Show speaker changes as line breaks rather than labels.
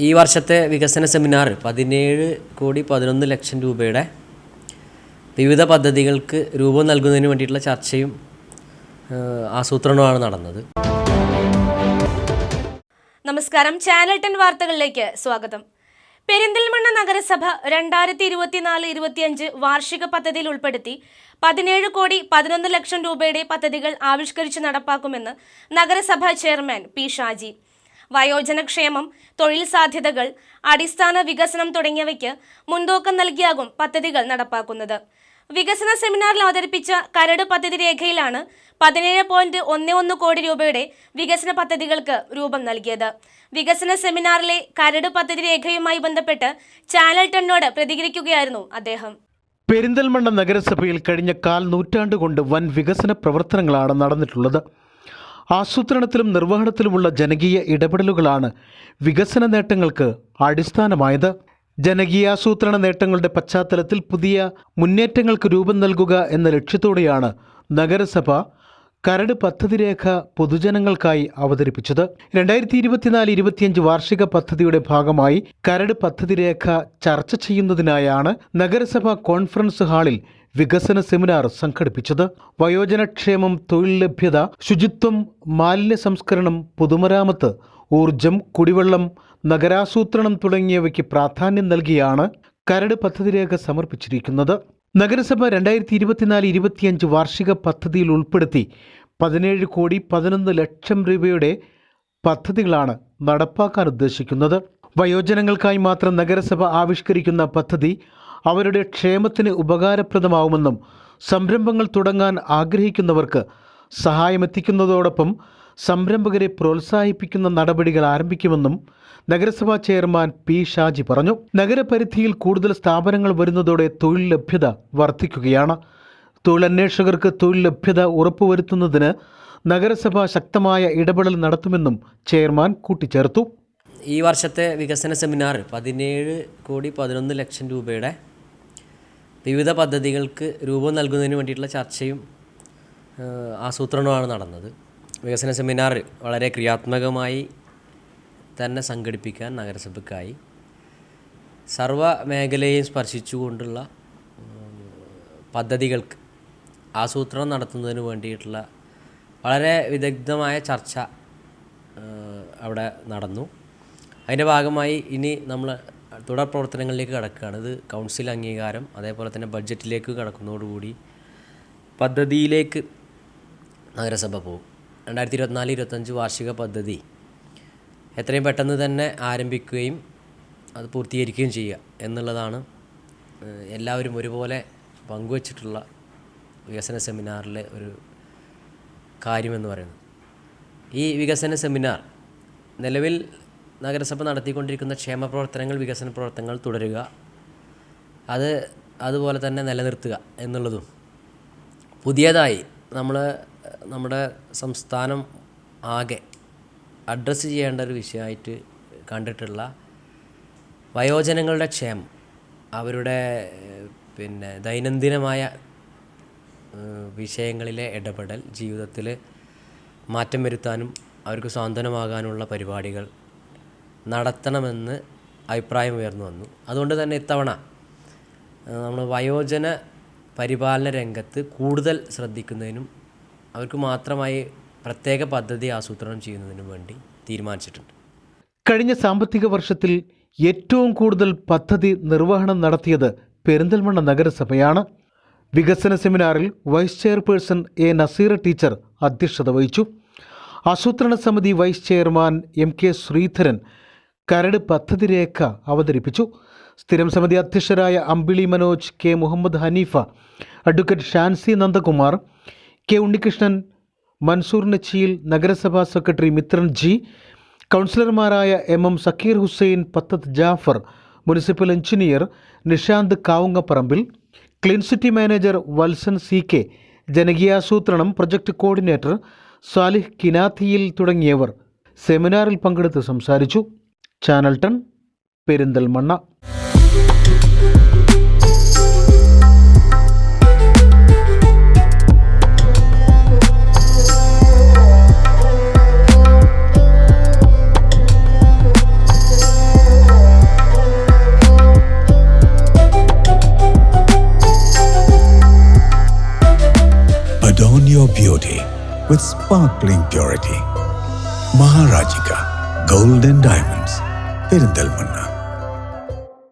ഈ വർഷത്തെ വികസന സെമിനാർ 17,11,00,000 രൂപയുടെ വിവിധ പദ്ധതികൾക്ക് രൂപം നൽകുന്നതിന് വേണ്ടിയിട്ടുള്ള ചർച്ചയും ആസൂത്രണവുമാണ് നടന്നത്.
നമസ്കാരം, ചാനൽ 10 വാർത്തകളിലേക്ക് സ്വാഗതം. പെരിന്തൽമണ്ണ നഗരസഭ 2024-25 വാർഷിക പദ്ധതിയിൽ ഉൾപ്പെടുത്തി 17,11,00,000 രൂപയുടെ പദ്ധതികൾ ആവിഷ്കരിച്ച് നടപ്പാക്കുമെന്ന് നഗരസഭാ ചെയർമാൻ പി ഷാജി. വയോജനക്ഷേമം, തൊഴിൽ സാധ്യതകൾ, അടിസ്ഥാന വികസനം തുടങ്ങിയവയ്ക്ക് മുൻതൂക്കം നൽകിയാകും പദ്ധതികൾ നടപ്പാക്കുന്നത്. വികസന സെമിനാറിൽ അവതരിപ്പിച്ച കരട് പദ്ധതി രേഖയിലാണ് 17.11 കോടി രൂപയുടെ വികസന പദ്ധതികൾക്ക് രൂപം നൽകിയത്. വികസന സെമിനാറിലെ കരട് പദ്ധതി രേഖയുമായി ബന്ധപ്പെട്ട് ചാനൽ 10 പ്രതികരിക്കുകയായിരുന്നു അദ്ദേഹം.
പെരിന്തൽമണ്ണ നഗരസഭയിൽ കഴിഞ്ഞ 1/4 നൂറ്റാണ്ട് കൊണ്ട് വൻ വികസന പ്രവർത്തനങ്ങളാണ് നടന്നിട്ടുള്ളത്. ആസൂത്രണത്തിലും നിർവഹണത്തിലുമുള്ള ജനകീയ ഇടപെടലുകളാണ് വികസന നേട്ടങ്ങൾക്ക് അടിസ്ഥാനമായത്. ജനകീയാസൂത്രണ നേട്ടങ്ങളുടെ പശ്ചാത്തലത്തിൽ പുതിയ മുന്നേറ്റങ്ങൾക്ക് രൂപം നൽകുക എന്ന ലക്ഷ്യത്തോടെയാണ് നഗരസഭ കരട് പദ്ധതി രേഖ പൊതുജനങ്ങൾക്കായി അവതരിപ്പിച്ചത്. 2024-25 വാർഷിക പദ്ധതിയുടെ ഭാഗമായി കരട് പദ്ധതി രേഖ ചർച്ച ചെയ്യുന്നതിനായാണ് നഗരസഭ കോൺഫറൻസ് ഹാളിൽ വികസന സെമിനാർ സംഘടിപ്പിച്ചത്. വയോജനക്ഷേമം, തൊഴിൽ ലഭ്യത, ശുചിത്വം, മാലിന്യ സംസ്കരണം, പൊതുമരാമത്ത്, ഊർജം, കുടിവെള്ളം, നഗരാസൂത്രണം തുടങ്ങിയവയ്ക്ക് പ്രാധാന്യം നൽകിയാണ് കരട് പദ്ധതി രേഖ സമർപ്പിച്ചിരിക്കുന്നത്. നഗരസഭ 2024-25 വാർഷിക പദ്ധതിയിൽ ഉൾപ്പെടുത്തി 17,11,00,000 രൂപയുടെ പദ്ധതികളാണ് നടപ്പാക്കാൻ ഉദ്ദേശിക്കുന്നത്. വയോജനങ്ങൾക്കായി മാത്രം നഗരസഭ ആവിഷ്കരിക്കുന്ന പദ്ധതി അവരുടെ ക്ഷേമത്തിന് ഉപകാരപ്രദമാവുമെന്നും സംരംഭങ്ങൾ തുടങ്ങാൻ ആഗ്രഹിക്കുന്നവർക്ക് സഹായമെത്തിക്കുന്നതോടൊപ്പം സംരംഭകരെ പ്രോത്സാഹിപ്പിക്കുന്ന നടപടികൾ ആരംഭിക്കുമെന്നും നഗരസഭാ ചെയർമാൻ പി ഷാജി പറഞ്ഞു. നഗരപരിധിയിൽ കൂടുതൽ സ്ഥാപനങ്ങൾ വരുന്നതോടെ തൊഴിൽ ലഭ്യത വർദ്ധിക്കുകയാണ്. തൊഴിലന്വേഷകർക്ക് തൊഴിൽ ലഭ്യത ഉറപ്പുവരുത്തുന്നതിന് നഗരസഭ ശക്തമായ ഇടപെടൽ നടത്തുമെന്നും ചെയർമാൻ കൂട്ടിച്ചേർത്തു.
ഈ വർഷത്തെ വികസന സെമിനാർ 17,11,00,000 രൂപയുടെ വിവിധ പദ്ധതികൾക്ക് രൂപം നൽകുന്നതിന് വേണ്ടിയിട്ടുള്ള ചർച്ചയും ആസൂത്രണവുമാണ് നടന്നത്. വികസന സെമിനാർ വളരെ ക്രിയാത്മകമായി തന്നെ സംഘടിപ്പിക്കാൻ നഗരസഭയ്ക്കായി സർവ മേഖലയെയും സ്പർശിച്ചുകൊണ്ടുള്ള പദ്ധതികൾക്ക് ആസൂത്രണം നടത്തുന്നതിന് വേണ്ടിയിട്ടുള്ള വളരെ വിദഗ്ധമായ ചർച്ച അവിടെ നടന്നു. അതിൻ്റെ ഭാഗമായി ഇനി നമ്മൾ തുടർ പ്രവർത്തനങ്ങളിലേക്ക് കടക്കുകയാണ്. ഇത് കൗൺസിൽ അംഗീകാരം, അതേപോലെ തന്നെ ബഡ്ജറ്റിലേക്ക് കടക്കുന്നതോടുകൂടി പദ്ധതിയിലേക്ക് നഗരസഭ പോകും. 2024-25 വാർഷിക പദ്ധതി എത്രയും പെട്ടെന്ന് തന്നെ ആരംഭിക്കുകയും അത് പൂർത്തീകരിക്കുകയും ചെയ്യുക എന്നുള്ളതാണ് എല്ലാവരും ഒരുപോലെ പങ്കുവച്ചിട്ടുള്ള വികസന സെമിനാറിലെ ഒരു കാര്യമെന്ന് പറയുന്നത്. ഈ വികസന സെമിനാർ നിലവിൽ നഗരസഭ നടത്തിക്കൊണ്ടിരിക്കുന്ന ക്ഷേമ പ്രവർത്തനങ്ങൾ, വികസന പ്രവർത്തനങ്ങൾ തുടരുക, അതുപോലെ തന്നെ നിലനിർത്തുക എന്നുള്ളതും പുതിയതായി നമ്മുടെ സംസ്ഥാനം ആകെ അഡ്രസ്സ് ചെയ്യേണ്ട ഒരു വിഷയമായിട്ട് കണ്ടിട്ടുള്ള വയോജനങ്ങളുടെ ക്ഷേമം, അവരുടെ ദൈനംദിനമായ വിഷയങ്ങളിലെ ഇടപെടൽ, ജീവിതത്തിൽ മാറ്റം വരുത്താനും അവർക്ക് സ്വാന്തനമാകാനുള്ള പരിപാടികൾ നടത്തണമെന്ന് അഭിപ്രായം ഉയർന്നു വന്നു. അതുകൊണ്ട് തന്നെ ഇത്തവണ നമ്മൾ വയോജന പരിപാലന രംഗത്ത് കൂടുതൽ ശ്രദ്ധിക്കുന്നതിനും അവർക്ക് മാത്രമായി പ്രത്യേക പദ്ധതി ആസൂത്രണം ചെയ്യുന്നതിനും വേണ്ടി തീരുമാനിച്ചിട്ടുണ്ട്.
കഴിഞ്ഞ സാമ്പത്തിക വർഷത്തിൽ ഏറ്റവും കൂടുതൽ പദ്ധതി നിർവഹണം നടത്തിയത് പെരിന്തൽമണ്ണ നഗരസഭയാണ്. വികസന സെമിനാറിൽ vice chairperson A Naseera teacher അധ്യക്ഷത വഹിച്ചു. ആസൂത്രണ സമിതി വൈസ് ചെയർമാൻ MK ശ്രീധരൻ കരട് പദ്ധതി രേഖ അവതരിപ്പിച്ചു. സ്ഥിരം സമിതി അധ്യക്ഷരായ Ambili Manoj, K Muhammad Haneefa, advocate Shancy Nandakumar, K Unnikrishnan, Mansoor Nachiyil, നഗരസഭാ സെക്രട്ടറി മിത്രൻ ജി, കൗൺസിലർമാരായ MM Zakir Hussain, Pathath Jaffar, municipal engineer Nishanth Kavungapparambil, clean city manager Valsan CK, ജനകീയാസൂത്രണം പ്രൊജക്ട് കോർഡിനേറ്റർ സാലിഹ് കിനാത്തിയിൽ തുടങ്ങിയവർ സെമിനാറിൽ പങ്കെടുത്ത് സംസാരിച്ചു. Channel 10 Perinthalmanna.
Adorn your beauty with sparkling purity. Maharajika Gold and Diamonds, Perindalmanna.